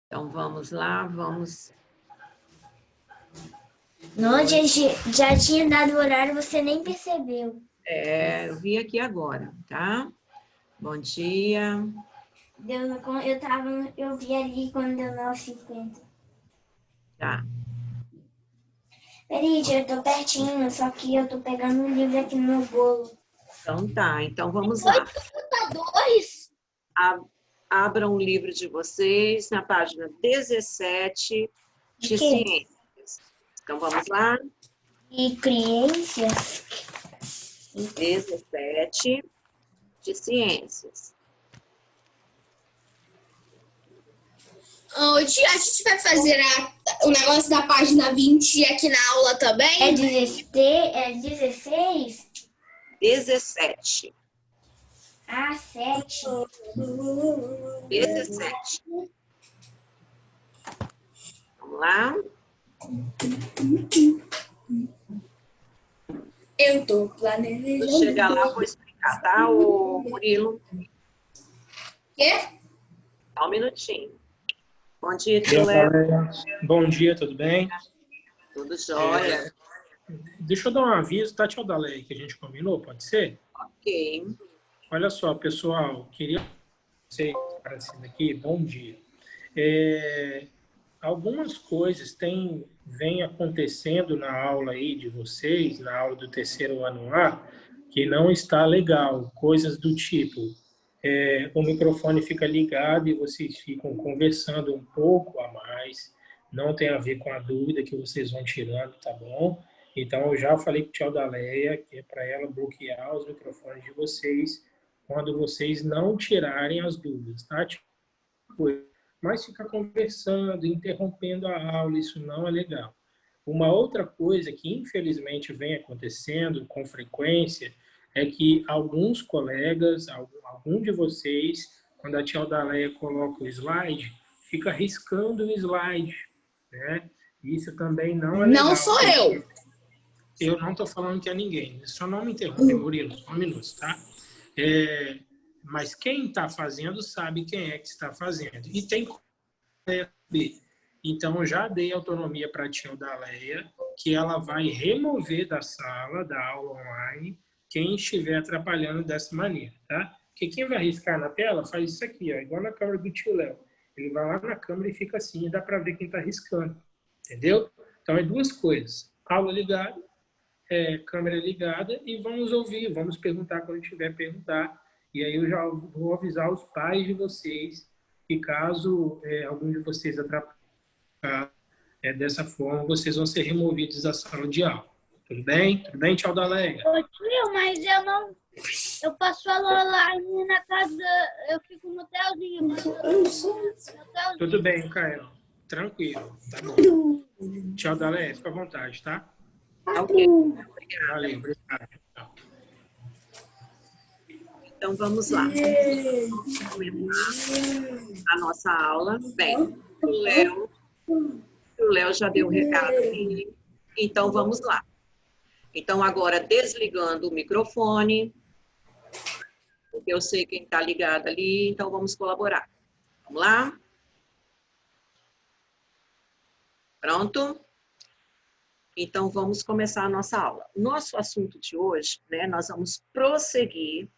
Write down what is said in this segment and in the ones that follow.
Então, vamos lá, vamos... Não, já tinha dado o horário, você nem percebeu. Eu vi aqui agora, tá? Bom dia. Eu vi ali quando deu 9h50. Tá. Peraí, eu tô pertinho, só que eu tô pegando um livro aqui no meu bolo. Então, tá. Então, vamos lá. Computadores? Abram o livro de vocês na página 17 de ciências. Então, vamos lá. E ciências? 17 de ciências. Tia, a gente vai fazer o negócio da página 20 aqui na aula também? É 16? 17. Ah, 7. 17. Vamos lá. Eu tô planejando. Vou chegar lá, vou explicar, tá, ô Murilo? Quê? Só um minutinho. Bom dia, tio Léo. Bom dia, tudo bem? Tudo jóia. Deixa eu dar um aviso, tá, tia Daleia, que a gente combinou, pode ser? Ok. Olha só, pessoal, queria vocês aparecendo aqui, bom dia. Algumas coisas vêm acontecendo na aula aí de vocês, na aula do terceiro ano A, que não está legal. Coisas do tipo, o microfone fica ligado e vocês ficam conversando um pouco a mais, não tem a ver com a dúvida que vocês vão tirando, tá bom? Então, eu já falei com a tia Daleia, que é para ela bloquear os microfones de vocês quando vocês não tirarem as dúvidas, tá? Mas ficar conversando, interrompendo a aula, isso não é legal. Uma outra coisa que infelizmente vem acontecendo com frequência é que alguns colegas, algum de vocês, quando a tia Aldaleia coloca o slide, fica riscando o slide, né? Isso também não é legal. Não sou eu. Eu não estou falando que é ninguém. Só não me interrompe, Murilo, só um minuto, tá? Mas quem está fazendo sabe quem é que está fazendo. E tem B. Então, eu já dei autonomia para a tia Aldaleia, que ela vai remover da sala, da aula online, quem estiver atrapalhando dessa maneira, tá? Porque quem vai riscar na tela faz isso aqui, ó, igual na câmera do tio Léo. Ele vai lá na câmera e fica assim, e dá para ver quem está riscando, entendeu? Então, é duas coisas. Aula ligada, câmera ligada, e vamos ouvir, vamos perguntar quando tiver perguntar. E aí eu já vou avisar os pais de vocês que caso algum de vocês atrapalhe dessa forma, vocês vão ser removidos da sala de aula. Tudo bem? Tudo bem, tchau, Daleia? Ô tio, mas eu não... Eu passo a aula lá na casa... Eu fico no hotelzinho. Tudo bem, Caio. Tranquilo, tá bom. Tchau, Daleia. Fica à vontade, tá? Ok. Valeu, obrigado. Então, vamos lá. Vamos começar a nossa aula. Bem, o Léo já deu o recado aqui. Então, vamos lá. Então, agora, desligando o microfone, porque eu sei quem está ligado ali, então vamos colaborar. Vamos lá? Pronto? Então, vamos começar a nossa aula. Nosso assunto de hoje, né, nós vamos prosseguir,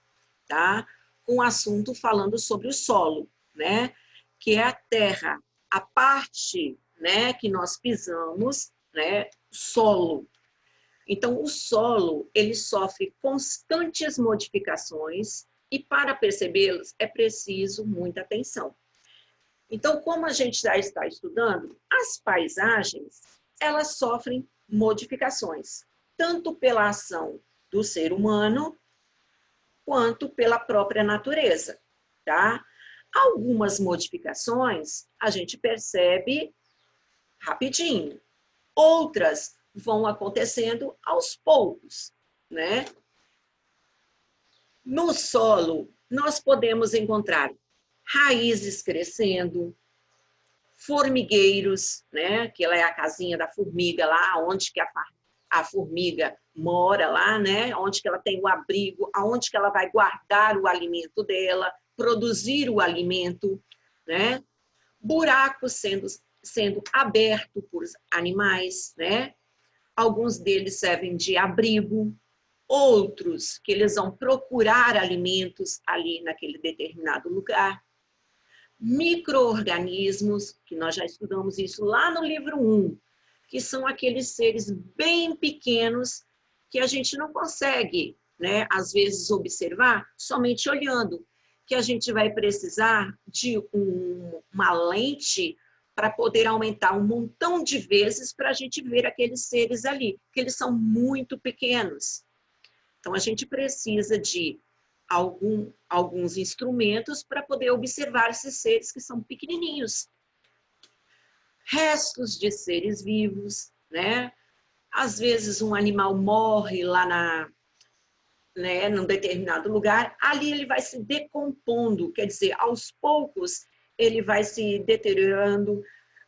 tá, com o assunto falando sobre o solo, né, que é a terra, a parte, né, que nós pisamos, né, solo. Então, o solo, ele sofre constantes modificações e para percebê-los é preciso muita atenção. Então, como a gente já está estudando, as paisagens, elas sofrem modificações, tanto pela ação do ser humano, quanto pela própria natureza, tá? Algumas modificações a gente percebe rapidinho, outras vão acontecendo aos poucos, né? No solo, nós podemos encontrar raízes crescendo, formigueiros, né? Que ela é a casinha da formiga lá, onde que a formiga mora lá, né? Onde que ela tem o abrigo, aonde que ela vai guardar o alimento dela, produzir o alimento, né? buracos sendo abertos por animais, né? Alguns deles servem de abrigo, outros que eles vão procurar alimentos ali naquele determinado lugar. Micro-organismos, que nós já estudamos isso lá no livro 1, que são aqueles seres bem pequenos que a gente não consegue, né, às vezes, observar somente olhando, que a gente vai precisar de uma lente para poder aumentar um montão de vezes para a gente ver aqueles seres ali, que eles são muito pequenos. Então, a gente precisa de alguns instrumentos para poder observar esses seres que são pequenininhos. Restos de seres vivos, né? Às vezes um animal morre lá num determinado lugar, ali ele vai se decompondo, quer dizer, aos poucos ele vai se deteriorando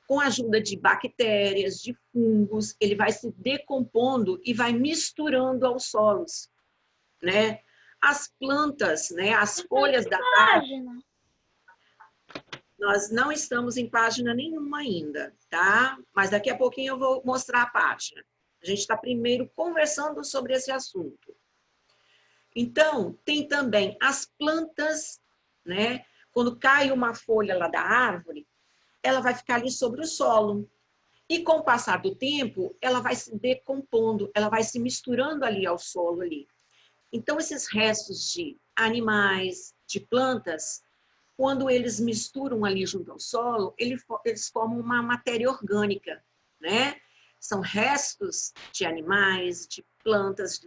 com a ajuda de bactérias, de fungos, ele vai se decompondo e vai misturando aos solos, né? As plantas, né? As folhas da árvore. Nós não estamos em página nenhuma ainda, tá? Mas daqui a pouquinho eu vou mostrar a página. A gente está primeiro conversando sobre esse assunto. Então, tem também as plantas, né? Quando cai uma folha lá da árvore, ela vai ficar ali sobre o solo. E com o passar do tempo, ela vai se decompondo, ela vai se misturando ali ao solo ali. Então, esses restos de animais, de plantas, quando eles misturam ali junto ao solo, eles formam uma matéria orgânica, né? São restos de animais, de plantas,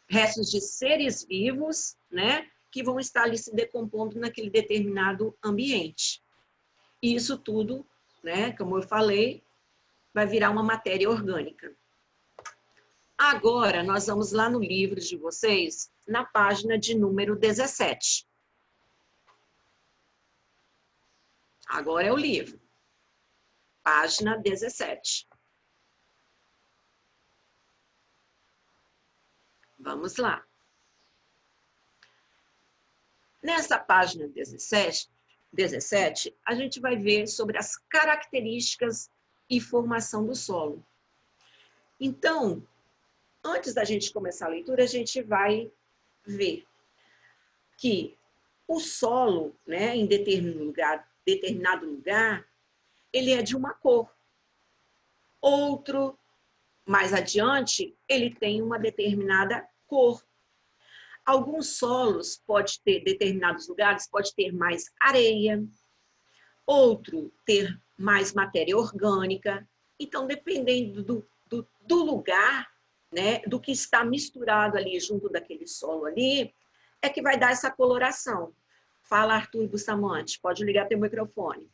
restos de seres vivos, né? Que vão estar ali se decompondo naquele determinado ambiente. E isso tudo, né? Como eu falei, vai virar uma matéria orgânica. Agora, nós vamos lá no livro de vocês, na página de número 17. Agora é o livro. Página 17. Vamos lá. Nessa página 17, a gente vai ver sobre as características e formação do solo. Então, antes da gente começar a leitura, a gente vai ver que o solo, né, em determinado lugar, ele é de uma cor. Outro, mais adiante, ele tem uma determinada cor. Alguns solos, determinados lugares, pode ter mais areia, outro ter mais matéria orgânica. Então, dependendo do lugar, né, do que está misturado ali junto daquele solo ali, é que vai dar essa coloração. Fala, Arthur Bustamante, pode ligar teu microfone.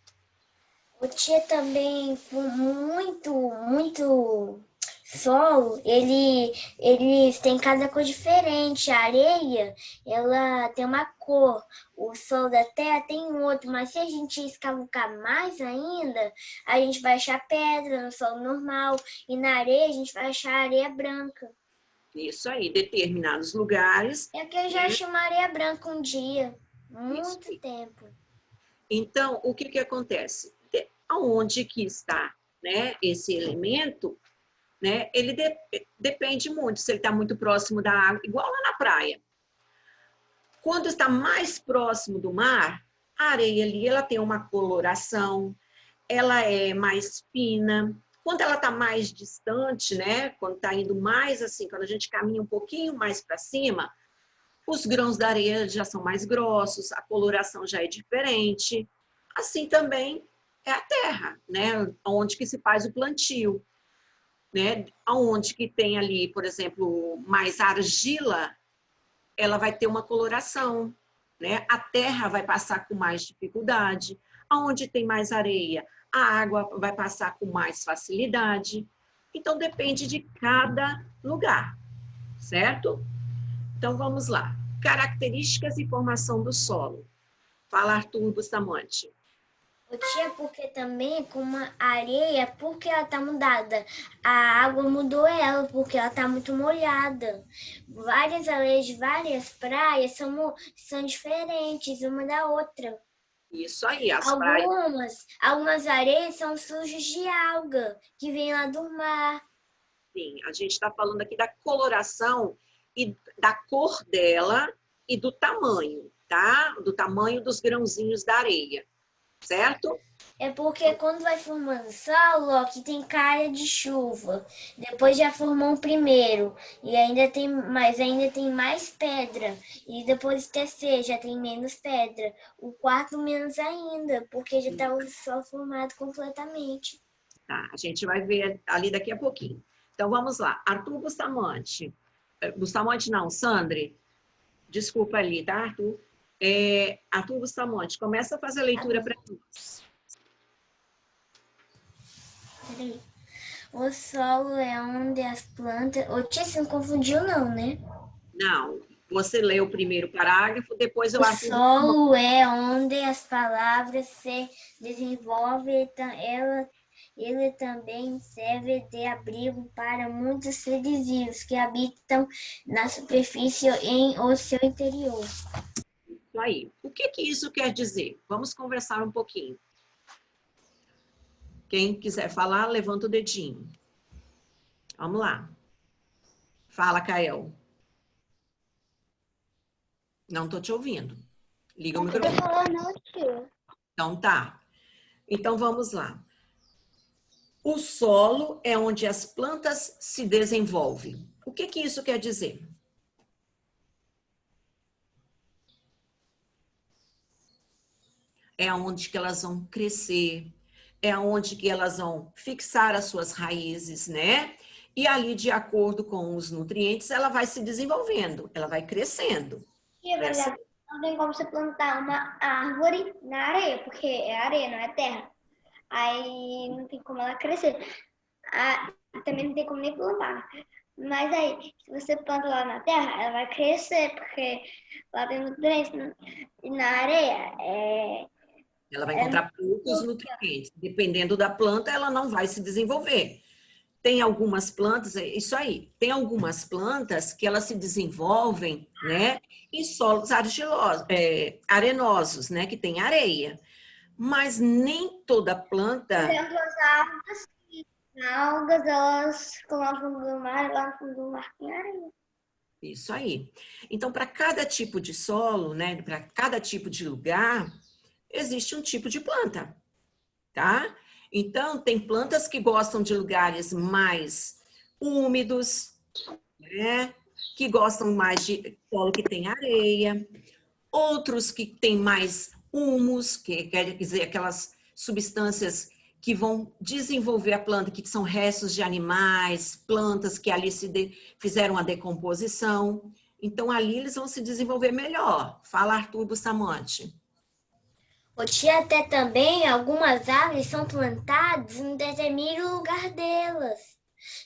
O tia também, com muito solo, eles têm cada cor diferente. A areia, ela tem uma cor, o solo da terra tem outro, mas se a gente escavucar mais ainda, a gente vai achar pedra no solo normal, e na areia a gente vai achar areia branca. Isso aí, determinados lugares. É que eu já achei uma areia branca um dia, muito Isso. tempo. Então, o que acontece? Aonde que está, né, esse elemento, né, ele depende muito, se ele está muito próximo da água, igual lá na praia. Quando está mais próximo do mar, a areia ali, ela tem uma coloração, ela é mais fina. Quando ela está mais distante, né, quando está indo mais assim, quando a gente caminha um pouquinho mais para cima, os grãos da areia já são mais grossos, a coloração já é diferente. Assim também é a terra, né, onde que se faz o plantio, né, onde que tem ali, por exemplo, mais argila, ela vai ter uma coloração, né, a terra vai passar com mais dificuldade. Onde tem mais areia, a água vai passar com mais facilidade. Então, depende de cada lugar, certo? Então, vamos lá. Características e formação do solo. Fala, Arthur Bustamante. O tia, porque também com uma areia, porque ela tá mudada. A água mudou ela, porque ela tá muito molhada. Várias areias de várias praias são diferentes uma da outra. Isso aí, as praias. Algumas areias são sujas de alga, que vem lá do mar. Sim, a gente está falando aqui da coloração e da cor dela e do tamanho, tá? Do tamanho dos grãozinhos da areia, certo? É porque quando vai formando solo, ó, que tem cara de chuva. Depois já formou o primeiro. E ainda tem mais pedra. E depois o terceiro já tem menos pedra. O quarto menos ainda, porque já está o solo formado completamente. Tá, a gente vai ver ali daqui a pouquinho. Então vamos lá. Arthur Bustamante. Bustamante não, Sandri. Desculpa ali, tá, Arthur? Arthur Bustamante, começa a fazer a leitura para nós. Peraí. O solo é onde as plantas... Ô, tia, você não confundiu não, né? Não, você lê o primeiro parágrafo, depois eu... O solo é onde as palavras se desenvolvem. Ele também serve de abrigo para muitos seres vivos que habitam na superfície em o seu interior. Isso aí. O que isso quer dizer? Vamos conversar um pouquinho. Quem quiser falar, levanta o dedinho. Vamos lá. Fala, Kael. Não tô te ouvindo. Liga o microfone. Então tá. Então vamos lá. O solo é onde as plantas se desenvolvem. O que isso quer dizer? É onde que elas vão crescer, é onde que elas vão fixar as suas raízes, né? E ali, de acordo com os nutrientes, ela vai se desenvolvendo, ela vai crescendo. Não tem como você plantar uma árvore na areia, porque é areia, não é terra. Aí não tem como ela crescer. Também não tem como nem plantar. Mas aí, se você planta lá na terra, ela vai crescer, porque lá tem nutrientes. E na areia, ela vai encontrar poucos nutrientes. Dependendo da planta, ela não vai se desenvolver. Tem algumas plantas, isso aí, tem algumas plantas que elas se desenvolvem, né, em solos arenosos, né, que tem areia. Mas nem toda planta... Tem as algas, elas ficam lá no fundo do mar, lá no fundo do mar tem areia. Isso aí. Então, para cada tipo de solo, né, para cada tipo de lugar, existe um tipo de planta, tá? Então, tem plantas que gostam de lugares mais úmidos, né? Que gostam mais de solo que tem areia. Outros que têm mais humus, que quer dizer aquelas substâncias que vão desenvolver a planta, que são restos de animais, plantas que ali fizeram a decomposição. Então, ali eles vão se desenvolver melhor. Fala, Arthur Bustamante. Tia, até também algumas árvores são plantadas em determinado lugar delas.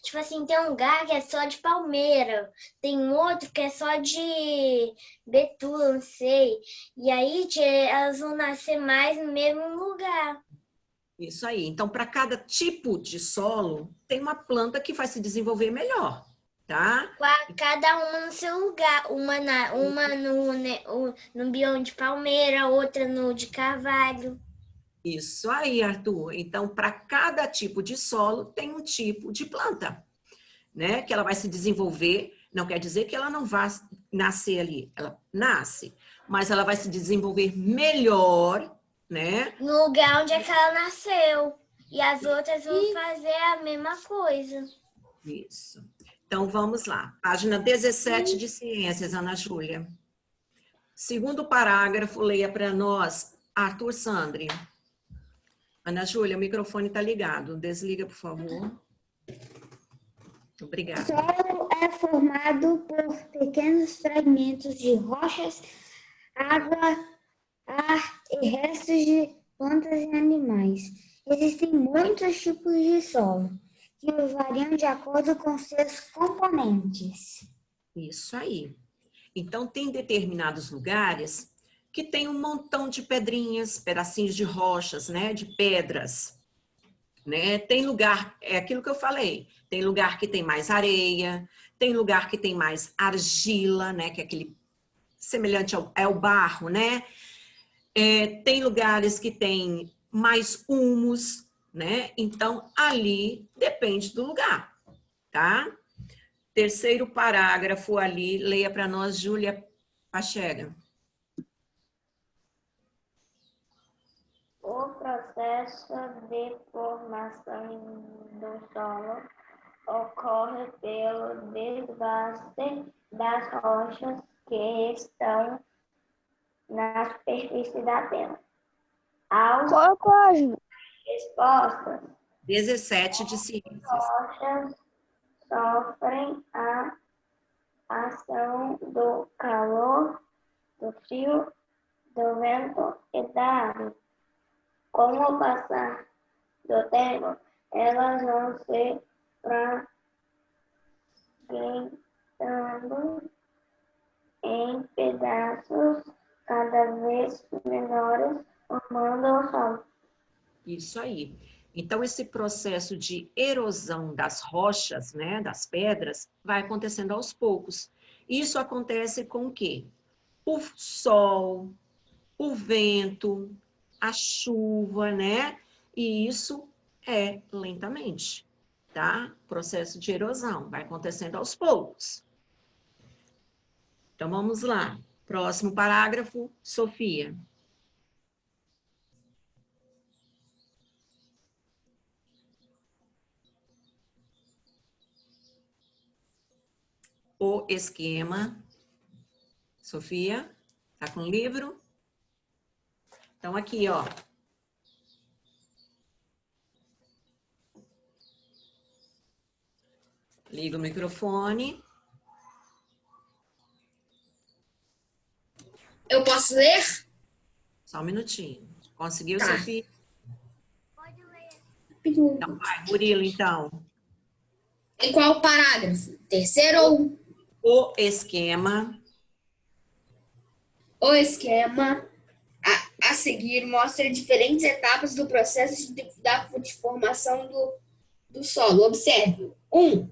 Tipo assim, tem um lugar que é só de palmeira, tem outro que é só de betula, não sei. E aí, tia, elas vão nascer mais no mesmo lugar. Isso aí. Então, para cada tipo de solo, tem uma planta que vai se desenvolver melhor, tá? Cada uma no seu lugar. Uma no bioma de palmeira, outra no de carvalho. Isso aí, Arthur. Então, para cada tipo de solo, tem um tipo de planta, né? Que ela vai se desenvolver. Não quer dizer que ela não vai nascer ali. Ela nasce, mas ela vai se desenvolver melhor, né? No lugar onde é que ela nasceu. E as outras vão fazer a mesma coisa. Isso. Então, vamos lá. Página 17 de Ciências, Ana Júlia. Segundo parágrafo, leia para nós, Arthur Sandri. Ana Júlia, o microfone está ligado. Desliga, por favor. Obrigada. O solo é formado por pequenos fragmentos de rochas, água, ar e restos de plantas e animais. Existem muitos tipos de solo, que variam de acordo com seus componentes. Isso aí. Então, tem determinados lugares que tem um montão de pedrinhas, pedacinhos de rochas, né, de pedras, né? Tem lugar, é aquilo que eu falei, tem lugar que tem mais areia, tem lugar que tem mais argila, né, que é aquele semelhante ao barro, né? Tem lugares que tem mais humus, né? Então, ali depende do lugar, tá? Terceiro parágrafo ali, leia para nós, Júlia Pachega. O processo de formação do solo ocorre pelo desgaste das rochas que estão na superfície da terra. Aos expostas, 17 de ciências. rochas sofrem a ação do calor, do frio, do vento e da água. Com o passar do tempo, elas vão se fragmentando em pedaços cada vez menores, formando o solo. Isso aí. Então, esse processo de erosão das rochas, né, das pedras, vai acontecendo aos poucos. Isso acontece com o quê? O sol, o vento, a chuva, né? E isso é lentamente, tá? Processo de erosão, vai acontecendo aos poucos. Então, vamos lá. Próximo parágrafo, Sofia. O esquema. Sofia, tá com o livro? Então, aqui, ó. Liga o microfone. Eu posso ler? Só um minutinho. Conseguiu, Tá. Sofia? Então, vai, Murilo, então. Em qual parágrafo? Terceiro ou O esquema. o esquema a seguir mostra diferentes etapas do processo de formação do solo. Observe. 1.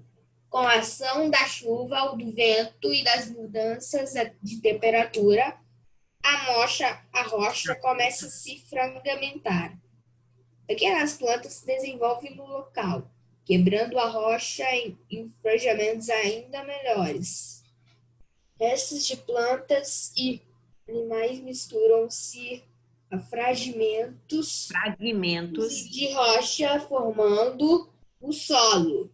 Com a ação da chuva, do vento e das mudanças de temperatura, a rocha começa a se fragmentar. Pequenas plantas se desenvolvem no local, quebrando a rocha em fragmentos ainda melhores. Restos de plantas e animais misturam-se a fragmentos de rocha, formando o solo.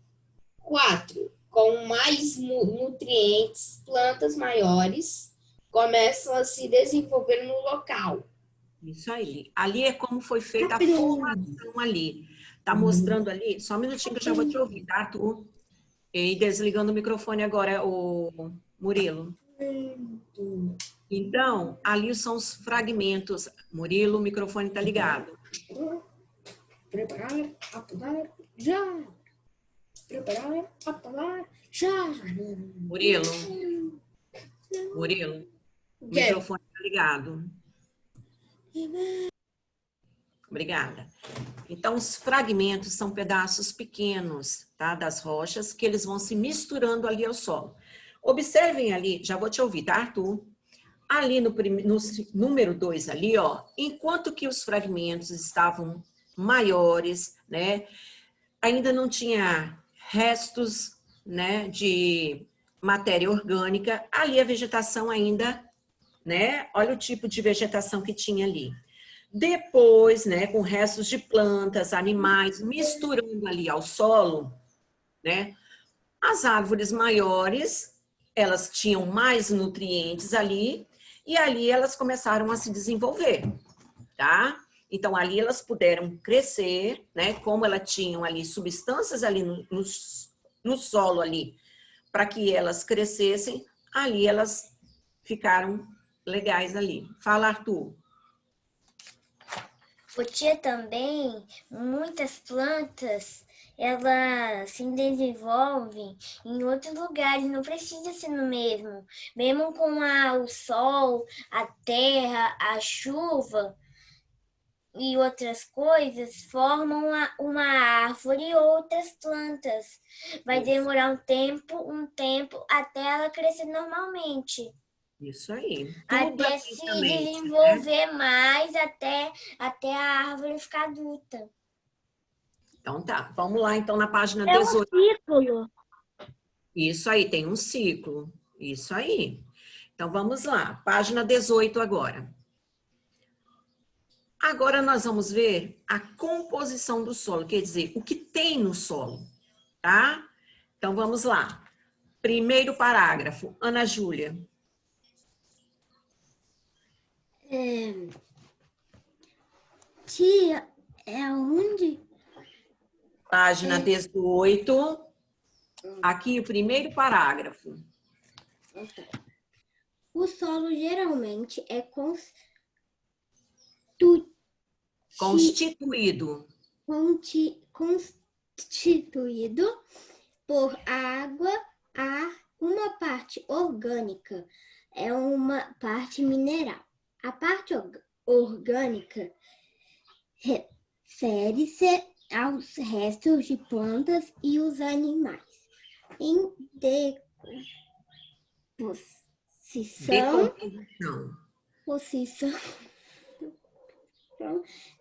4. Com mais nutrientes, plantas maiores começam a se desenvolver no local. Isso aí. Ali é como foi feita a formação ali. Tá mostrando ali? Só um minutinho que eu já vou te ouvir, tá, Arthur? E desligando o microfone agora, o Murilo. Então, ali são os fragmentos. Murilo, o microfone tá ligado. Preparar, apular, já. Preparar, apular, já. Murilo, o microfone tá ligado. Obrigada. Então, os fragmentos são pedaços pequenos, tá, das rochas, que eles vão se misturando ali ao solo. Observem ali, já vou te ouvir, tá, Arthur? Ali no número 2 ali, ó, enquanto que os fragmentos estavam maiores, né, ainda não tinha restos, né, de matéria orgânica, ali a vegetação ainda, né, olha o tipo de vegetação que tinha ali. Depois, né, com restos de plantas, animais, misturando ali ao solo, né, as árvores maiores, elas tinham mais nutrientes ali, e ali elas começaram a se desenvolver, tá? Então, ali elas puderam crescer, né, como elas tinham ali substâncias ali no solo ali, para que elas crescessem, ali elas ficaram legais ali. Fala, Arthur. Porque também muitas plantas elas se desenvolvem em outros lugares, não precisa ser no mesmo. Mesmo com o sol, a terra, a chuva e outras coisas, formam uma árvore e outras plantas. Vai demorar um tempo até ela crescer normalmente. Isso aí. Tudo Até assim se também, né? desenvolver mais, até a árvore ficar adulta. Então tá, vamos lá então na página É um 18. ciclo. Isso aí, tem um ciclo. Isso aí. Então vamos lá, página 18 agora. Agora nós vamos ver a composição do solo, quer dizer, o que tem no solo, tá? Então vamos lá. Primeiro parágrafo, Ana Júlia. Tia, é onde? Página 18. Aqui o primeiro parágrafo. O solo geralmente é Constituído. constituído por água, ar, uma parte orgânica é uma parte mineral. A parte orgânica refere-se aos restos de plantas e os animais. Em decomposição,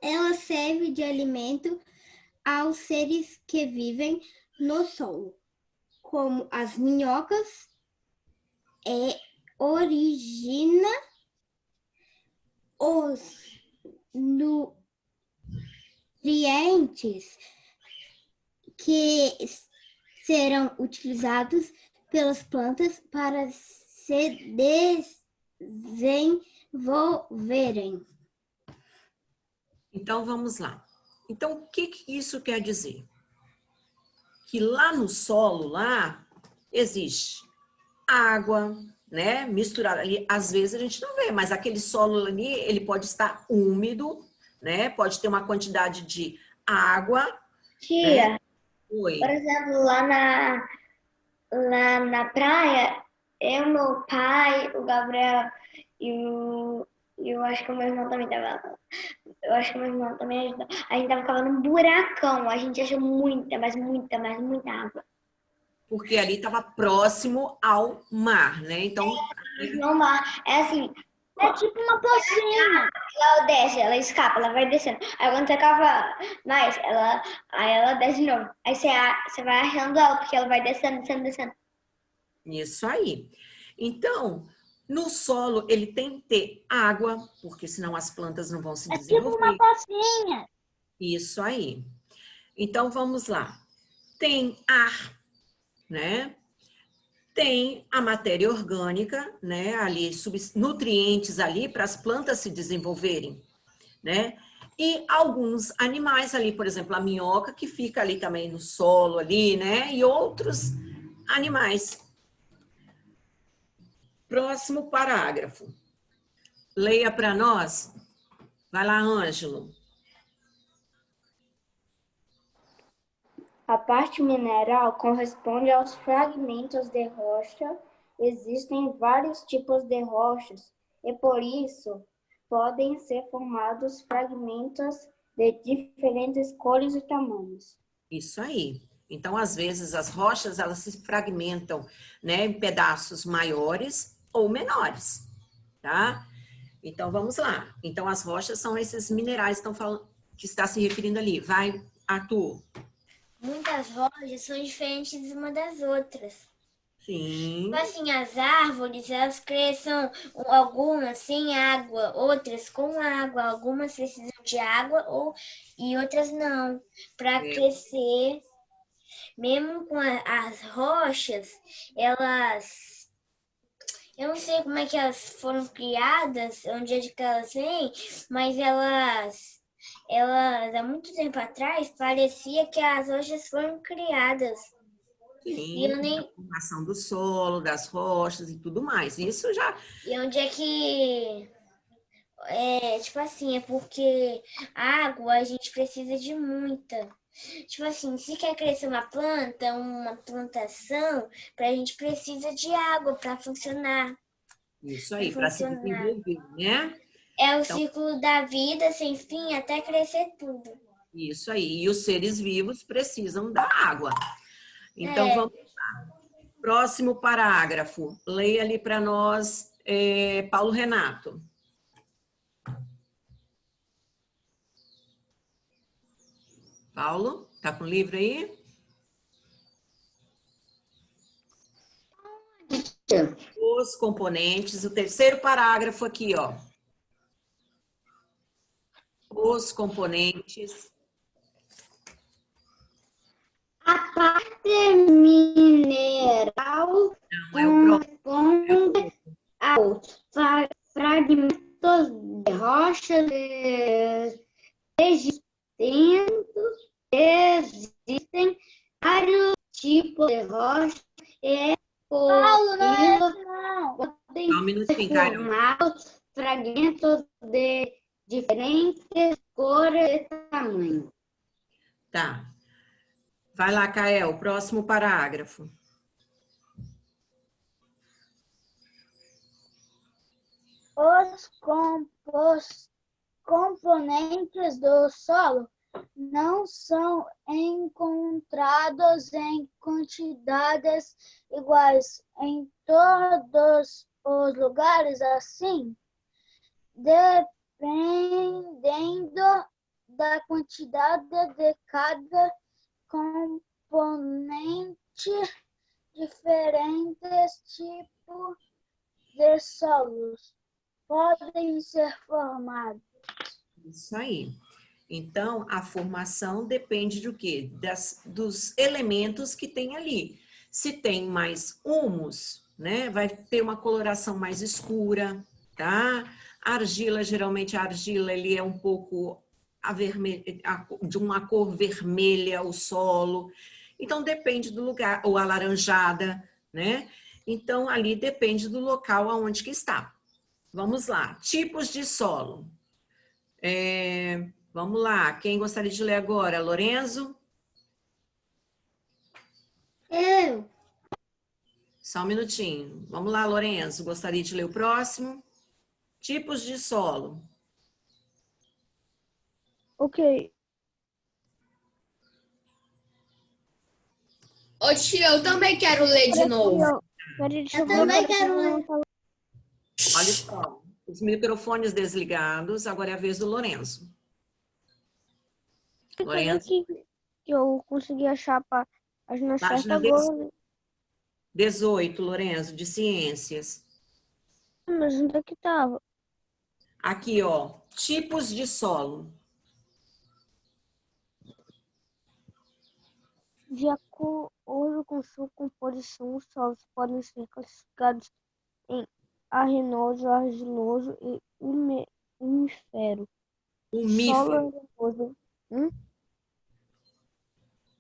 ela serve de alimento aos seres que vivem no solo, como as minhocas, e origina os nutrientes que serão utilizados pelas plantas para se desenvolverem. Então vamos lá. Então o que isso quer dizer? Que lá no solo, lá, existe água, né, misturada ali. Às vezes a gente não vê, mas aquele solo ali, ele pode estar úmido, né, pode ter uma quantidade de água. Tia, né? Oi. por exemplo, lá na praia, eu, meu pai, o Gabriel e eu acho que o meu irmão também tava. Eu acho que o meu irmão também ajudou. A gente tava cavando um buracão. A gente achou muita água. Porque ali estava próximo ao mar, né? Então, Não, é assim, É tipo uma pocinha. ela desce, ela escapa, ela vai descendo. Aí quando você cava mais, ela desce de novo. Aí você vai achando ela, porque ela vai descendo. isso aí. Então, no solo, ele tem que ter água, porque senão as plantas não vão se É tipo desenvolver. uma pocinha. Isso aí. Então, vamos lá. Tem ar, né? Tem a matéria orgânica, né? Ali, nutrientes ali para as plantas se desenvolverem, né? E alguns animais ali, por exemplo, a minhoca, que fica ali também no solo ali, né? E outros animais. Próximo parágrafo. Leia para nós. Vai lá, Ângelo. A parte mineral corresponde aos fragmentos de rocha. Existem vários tipos de rochas e, por isso, podem ser formados fragmentos de diferentes cores e tamanhos. Isso aí. Então, às vezes, as rochas, elas se fragmentam, né, em pedaços maiores ou menores, tá? Então, vamos lá. Então, as rochas são esses minerais que estão falando, que está se referindo ali. Vai, Arthur. Muitas rochas são diferentes uma das outras. Sim. Tipo assim, as árvores, elas crescem algumas sem água, outras com água, algumas precisam de água e outras não. Para crescer, mesmo com as rochas, elas... Eu não sei como é que elas foram criadas, onde é que elas vêm, mas elas, há muito tempo atrás, parecia que as rochas foram criadas. Sim, a formação do solo, das rochas e tudo mais. Isso já... E onde é que... tipo assim, é porque água a gente precisa de muita. Tipo assim, se quer crescer uma planta, uma plantação, a gente precisa de água para funcionar. Isso aí, para se desenvolver, né? É o ciclo da vida sem fim até crescer tudo. Isso aí. E os seres vivos precisam da água. Então, vamos lá. Próximo parágrafo. Leia ali para nós, Paulo Renato. Paulo, tá com o livro aí? Os componentes, o terceiro parágrafo aqui, ó. Os componentes. A parte mineral corresponde aos fragmentos de rocha existem vários tipos de rocha e Paulo, não é esse, não. podem Só um minutinho, Caio. formar fragmentos de diferentes cores e tamanhos. Tá. Vai lá, Cael, próximo parágrafo. Os componentes do solo não são encontrados em quantidades iguais em todos os lugares, assim, dependendo da quantidade de cada componente, diferentes tipos de solos podem ser formados. Isso aí. Então, a formação depende do quê? Dos elementos que tem ali. Se tem mais humus, né, vai ter uma coloração mais escura, tá? A argila, geralmente a argila ele é um pouco de uma cor vermelha, o solo. Então, depende do lugar, ou alaranjada, né? Então, ali depende do local aonde que está. Vamos lá. Tipos de solo. Vamos lá. Quem gostaria de ler agora? Lorenzo? Eu. Só um minutinho. Vamos lá, Lorenzo. Gostaria de ler o próximo? Tipos de solo. Ok. Ô, tio, eu também quero ler de novo. Eu também quero ler. Olha só. Os microfones desligados. Agora é a vez do Lorenzo. Lorenzo. Que eu consegui achar a página Página certa agora. 18, Lorenzo, de ciências. Mas onde é que estava? Aqui, ó. Tipos de solo. De acordo com sua composição, os solos podem ser classificados em arenoso, argiloso e umífero. Umífero.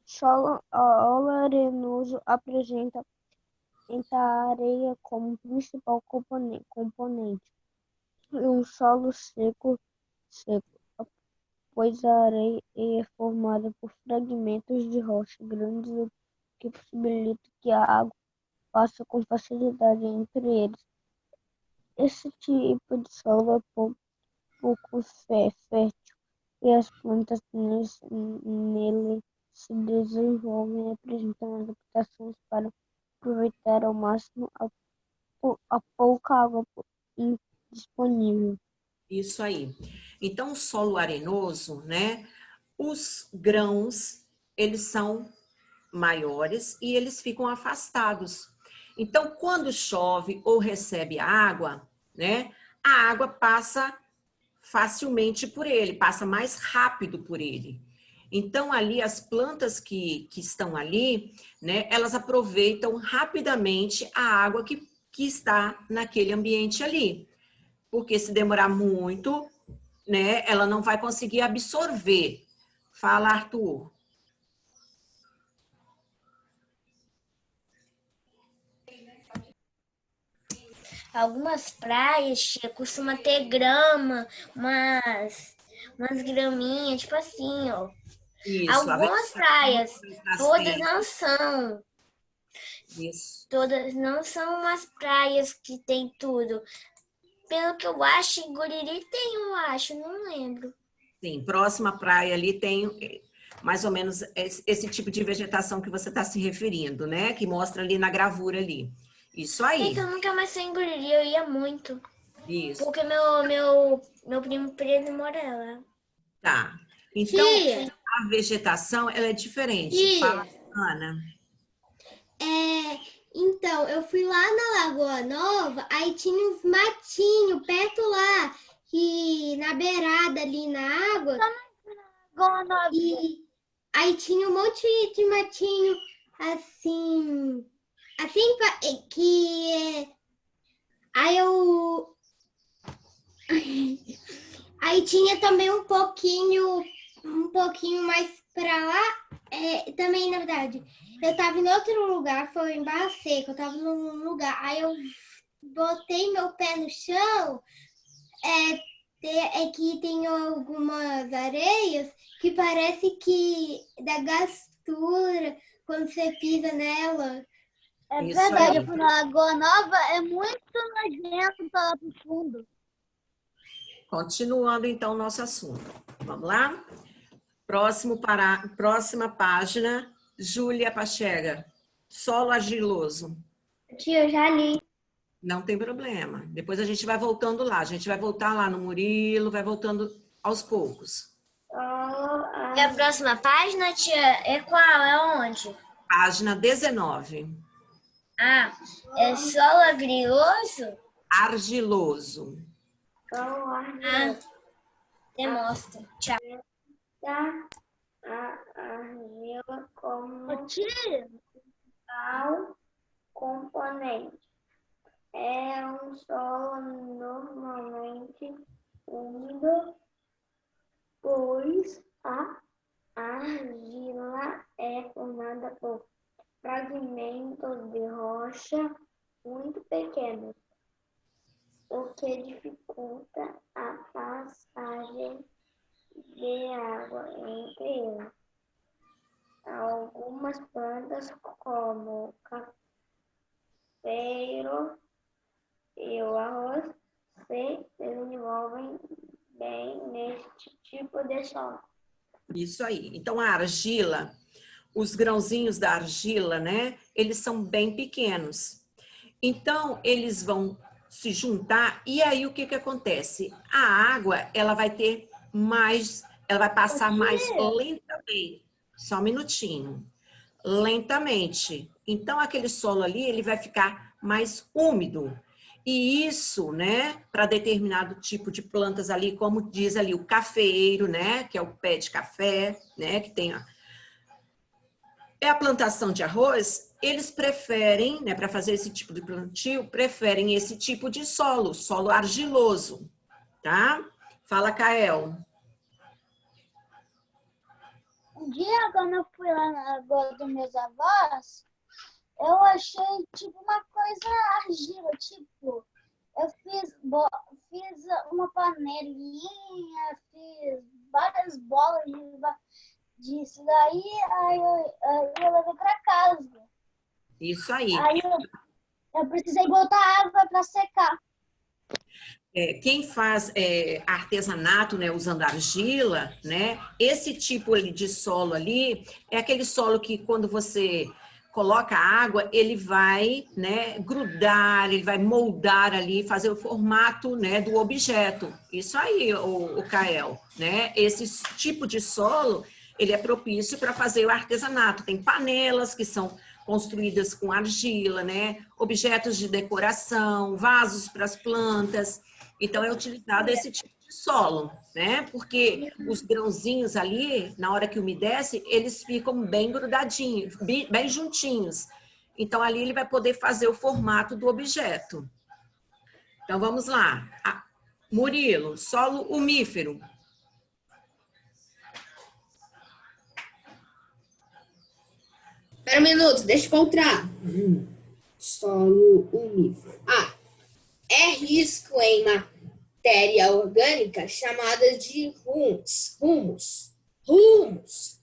Solo arenoso apresenta a areia como principal componente. E um solo seco, pois a areia é formada por fragmentos de rocha grandes, o que possibilita que a água passe com facilidade entre eles. Esse tipo de solo é pouco fértil e as plantas nele se desenvolvem e apresentam adaptações para aproveitar ao máximo a pouca água disponível. Isso aí. Então, o solo arenoso, né? Os grãos, eles são maiores e eles ficam afastados. Então, quando chove ou recebe água, né? A água passa facilmente por ele, passa mais rápido por ele. Então, ali, as plantas que estão ali, né? Elas aproveitam rapidamente a água que está naquele ambiente ali. Porque se demorar muito, né, ela não vai conseguir absorver. Fala, Arthur. Algumas praias costumam ter grama, umas graminhas, tipo assim, ó. Isso, Algumas praias, todas não. não são. Isso. Todas não são umas praias que tem tudo. Pelo que eu acho, em Guriri tem, eu acho, não lembro. Sim, próxima praia ali tem mais ou menos esse tipo de vegetação que você está se referindo, né? Que mostra ali na gravura ali. Isso aí. Então nunca mais sem engolir, eu ia muito. Isso. Porque meu primo Pedro mora lá. Tá. Então, Tia. a vegetação, ela é diferente. Tia. Fala, Ana. Então, eu fui lá na Lagoa Nova, aí tinha uns matinhos perto lá, que na beirada ali na água, e aí tinha um monte de matinho assim aí eu aí tinha também um pouquinho mais pra lá, também na verdade. Eu tava em outro lugar, foi em Barra Seca, eu tava num lugar, aí eu botei meu pé no chão, que tem algumas areias que parece que dá gastura quando você pisa nela. É isso verdade, aí. Na Lagoa Nova é muito nojento pra lá pro fundo. Continuando, então, o nosso assunto. Vamos lá? Próxima página, Júlia Pachega. Solo argiloso. Tia, eu já li. Não tem problema. Depois a gente vai voltando lá. A gente vai voltar lá no Murilo, vai voltando aos poucos. E a próxima página, tia, é qual? É onde? Página 19. Ah, é solo agriloso? Argiloso. Demonstra. Tchau. A argila como Tia, tal componente. É um solo normalmente úmido, pois a argila é formada por fragmentos de rocha muito pequenos, o que dificulta a passagem de água entre eles. Algumas plantas, como o cafeiro e o arroz, se desenvolvem bem neste tipo de solo. Isso aí. Então, a argila, os grãozinhos da argila, né? Eles são bem pequenos. Então, eles vão se juntar e aí o que que acontece? A água, ela vai ter mais, ela vai passar mais lentamente. Só um minutinho. Lentamente. Então, aquele solo ali, ele vai ficar mais úmido. E isso, né, para determinado tipo de plantas ali, como diz ali o cafeiro, né, que é o pé de café, né, que tem a plantação de arroz, eles preferem, né, para fazer esse tipo de plantio, preferem esse tipo de solo, solo argiloso, tá? Fala, Kael. um dia quando eu fui lá na Lagoa dos meus avós, eu achei tipo uma coisa argila, tipo, eu fiz uma panelinha, fiz várias bolas disso daí, aí eu levei pra casa. Isso aí. Aí eu precisei botar água para secar. Quem faz artesanato, né, usando argila, né, esse tipo ali de solo ali, é aquele solo que quando você coloca água, ele vai, né, grudar, ele vai moldar ali, fazer o formato, né, do objeto. Isso aí, o Kael, né? Esse tipo de solo, ele é propício para fazer o artesanato. Tem panelas que são construídas com argila, né? Objetos de decoração, vasos para as plantas. Então, é utilizado esse tipo de solo, né? Porque os grãozinhos ali, na hora que umedece, eles ficam bem grudadinhos, bem juntinhos. Então, ali ele vai poder fazer o formato do objeto. Então, vamos lá. Murilo, solo umífero. Espera um minuto, deixa eu encontrar. Solo umífero. É risco em matéria orgânica chamada de humus.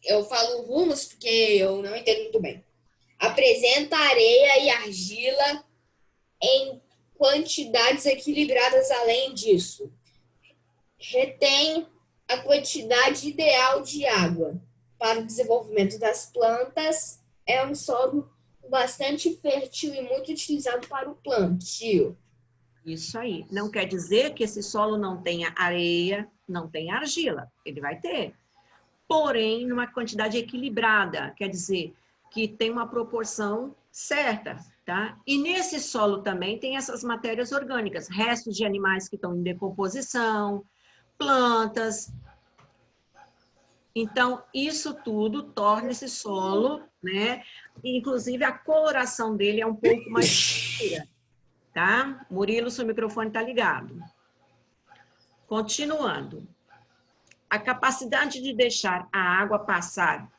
Eu falo humus porque eu não entendo muito bem. Apresenta areia e argila em quantidades equilibradas. Além disso, retém a quantidade ideal de água para o desenvolvimento das plantas. É um solo bastante fértil e muito utilizado para o plantio. Isso aí. Não quer dizer que esse solo não tenha areia, não tenha argila. Ele vai ter. Porém, numa quantidade equilibrada. Quer dizer, que tem uma proporção certa, tá? E nesse solo também tem essas matérias orgânicas, restos de animais que estão em decomposição, plantas. Então, isso tudo torna esse solo, né? Inclusive, a coloração dele é um pouco mais escura, tá? Murilo, seu microfone está ligado. Continuando. A capacidade de deixar a água passar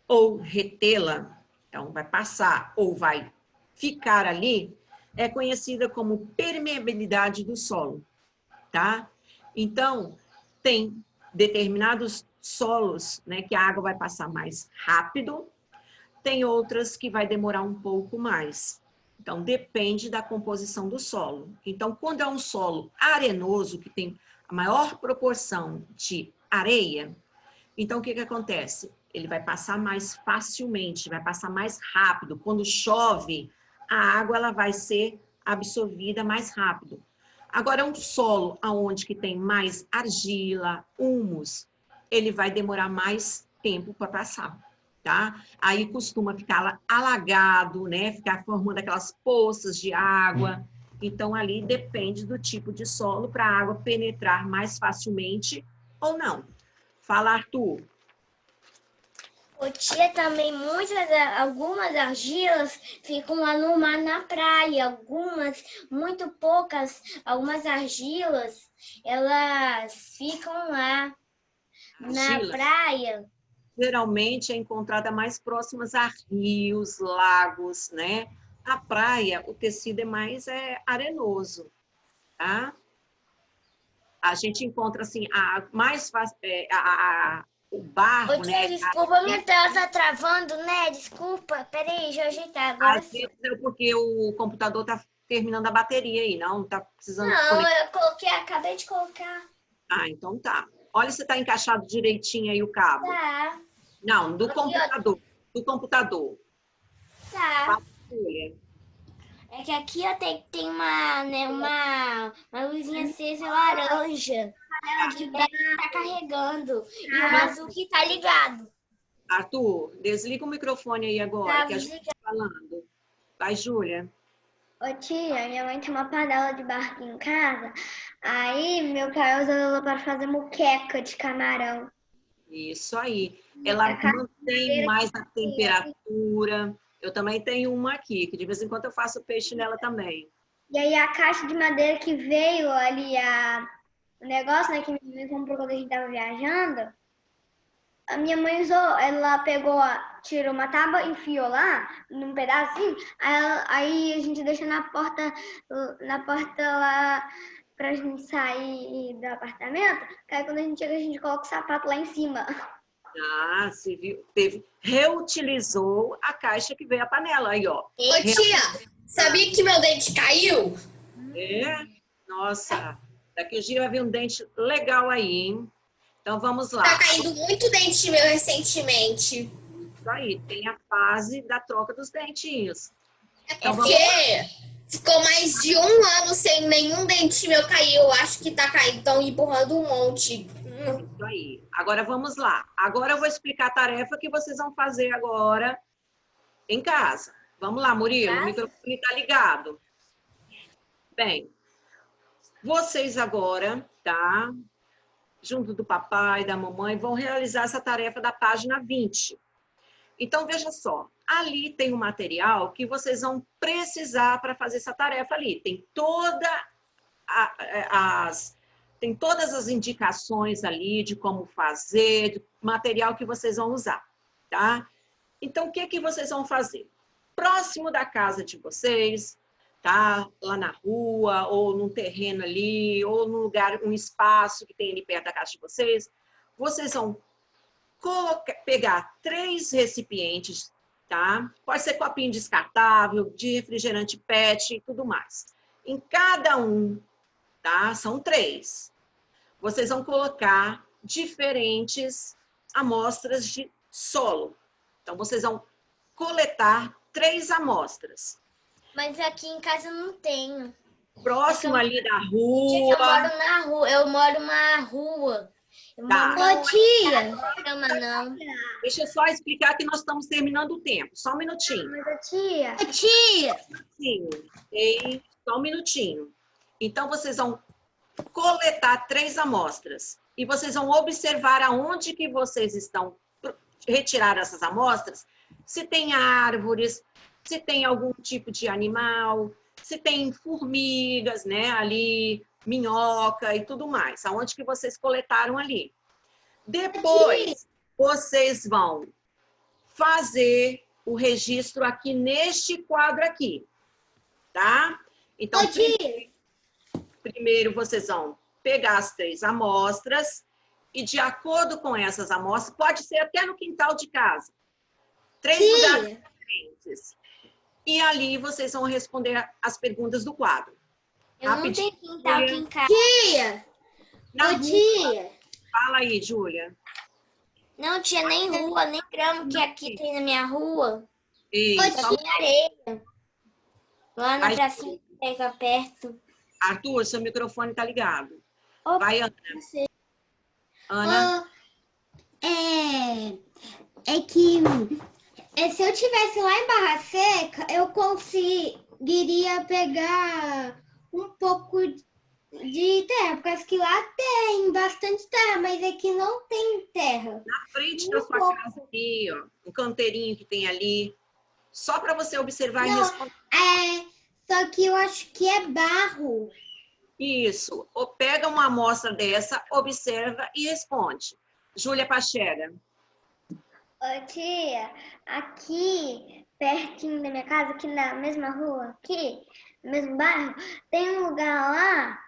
ou retê-la, então vai passar ou vai ficar ali, é conhecida como permeabilidade do solo, tá? Então, tem determinados solos, né, que a água vai passar mais rápido, tem outras que vai demorar um pouco mais. Então, depende da composição do solo. Então, quando é um solo arenoso, que tem a maior proporção de areia, então o que acontece? Ele vai passar mais facilmente, vai passar mais rápido. Quando chove, a água ela vai ser absorvida mais rápido. Agora, um solo onde que tem mais argila, humus, ele vai demorar mais tempo para passar, tá? Aí costuma ficar alagado, né? Ficar formando aquelas poças de água. Então, ali depende do tipo de solo para a água penetrar mais facilmente ou não. Fala, Arthur. Ô, tia, também algumas argilas ficam lá no mar, na praia. Algumas, muito poucas, algumas argilas, elas ficam lá na Argila, praia. geralmente é encontrada mais próximas a rios, lagos, né? A praia, o tecido é mais arenoso, tá? A gente encontra, assim, o barro, Ô, tia, né? desculpa, minha tela tá travando, né? Desculpa. Peraí, deixa eu ajeitar agora. Às vezes é porque o computador tá terminando a bateria aí, não tá precisando Não, conectar. eu coloquei, acabei de colocar. Ah, então tá. Olha se tá encaixado direitinho aí o cabo. Tá, Não, do Aqui, computador. Do computador. tá. Fala, Júlia. É que aqui ó, tem uma, né, uma luzinha acesa laranja. Que tá carregando. E o azul que tá ligado. Arthur, desliga o microfone aí agora, Tá, que a gente tá falando. Vai, Júlia. Ô tia, minha mãe tinha uma panela de barco em casa, aí meu pai usou ela para fazer moqueca de camarão. Isso aí. Ela mantém mais a temperatura. Eu também tenho uma aqui, que de vez em quando eu faço peixe nela também. E aí a caixa de madeira que veio ali, o negócio, né, que minha mãe comprou quando a gente tava viajando, a minha mãe usou, ela pegou, tirou uma tábua, enfiou lá, num pedacinho, aí a gente deixou na porta lá pra gente sair do apartamento, que aí quando a gente chega, a gente coloca o sapato lá em cima. Ah, você viu? Reutilizou a caixa que veio a panela aí, ó. Ô tia, sabia que meu dente caiu? É? Nossa, daqui a dia vai vir um dente legal aí, hein? Então vamos lá. Tá caindo muito dente meu recentemente. Isso aí, tem a fase da troca dos dentinhos. É porque ficou mais de 1 ano sem nenhum dente meu cair. Eu acho que tá caindo, estão empurrando um monte. Isso aí. Agora vamos lá. Agora eu vou explicar a tarefa que vocês vão fazer agora em casa. Vamos lá, Murilo, o microfone está ligado. Bem, vocês agora, tá? Junto do papai, da mamãe, vão realizar essa tarefa da página 20. Então, veja só, ali tem um material que vocês vão precisar para fazer essa tarefa ali. Tem todas as indicações ali de como fazer, do material que vocês vão usar, tá? Então, o que que vocês vão fazer? Próximo da casa de vocês, tá? Lá na rua, ou num terreno ali, ou num lugar, um espaço que tem ali perto da casa de vocês, vocês vão pegar 3 recipientes, tá? Pode ser copinho descartável, de refrigerante PET e tudo mais. Em cada um, tá? São 3. Vocês vão colocar diferentes amostras de solo. Então, vocês vão coletar 3 amostras. Mas aqui em casa não tenho. Próximo ali da Eu rua. moro na rua. Eu moro na rua. Eu Tá. moro na tia. Não. Deixa eu só explicar que nós estamos terminando o tempo. Só um minutinho. Mas, tia, Sim. Ok? Só um minutinho. Então, vocês vão coletar 3 amostras. E vocês vão observar aonde que vocês estão retirar essas amostras. Se tem árvores, se tem algum tipo de animal, se tem formigas, né? Ali, minhoca e tudo mais. Aonde que vocês coletaram ali. Depois, vocês vão fazer o registro aqui neste quadro aqui, tá? Então, primeiro vocês vão pegar as 3 amostras e, de acordo com essas amostras, pode ser até no quintal de casa. 3 lugares diferentes. E ali vocês vão responder as perguntas do quadro. Eu não tenho quintal aqui em casa. Na rua. Fala aí, Júlia. Não tinha nem rua, nem grama que aqui tem na minha rua. Só Só tem areia. Lá na pracinha que pega perto. Arthur, seu microfone tá ligado. Opa, Vai, Ana. Ana. é que se eu tivesse lá em Barra Seca, eu conseguiria pegar um pouco de terra, porque acho que lá tem bastante terra, mas aqui não tem terra. Na frente da sua casa ali, ó, um canteirinho que tem ali, só para você observar e responder. Só que eu acho que é barro. Isso. Ou pega uma amostra dessa, observa e responde. Júlia Pachega. Ô, tia, aqui pertinho da minha casa, aqui na mesma rua, aqui, no mesmo bairro, tem um lugar lá,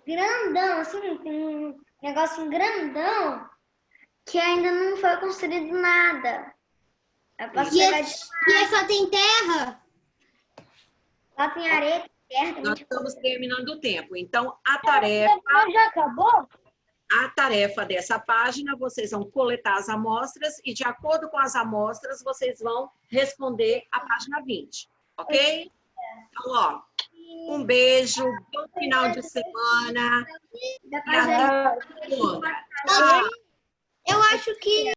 grandão, assim, tem um negócio grandão, que ainda não foi construído nada. Eu posso pegar de... E só tem terra? Lá tem areia, terra, Nós estamos terminando o tempo. Então, a tarefa... Já acabou? A tarefa dessa página, vocês vão coletar as amostras e, de acordo com as amostras, vocês vão responder a página 20, ok? Então, ó, um beijo, bom final de semana. dá pra gente... Tchau. Eu acho que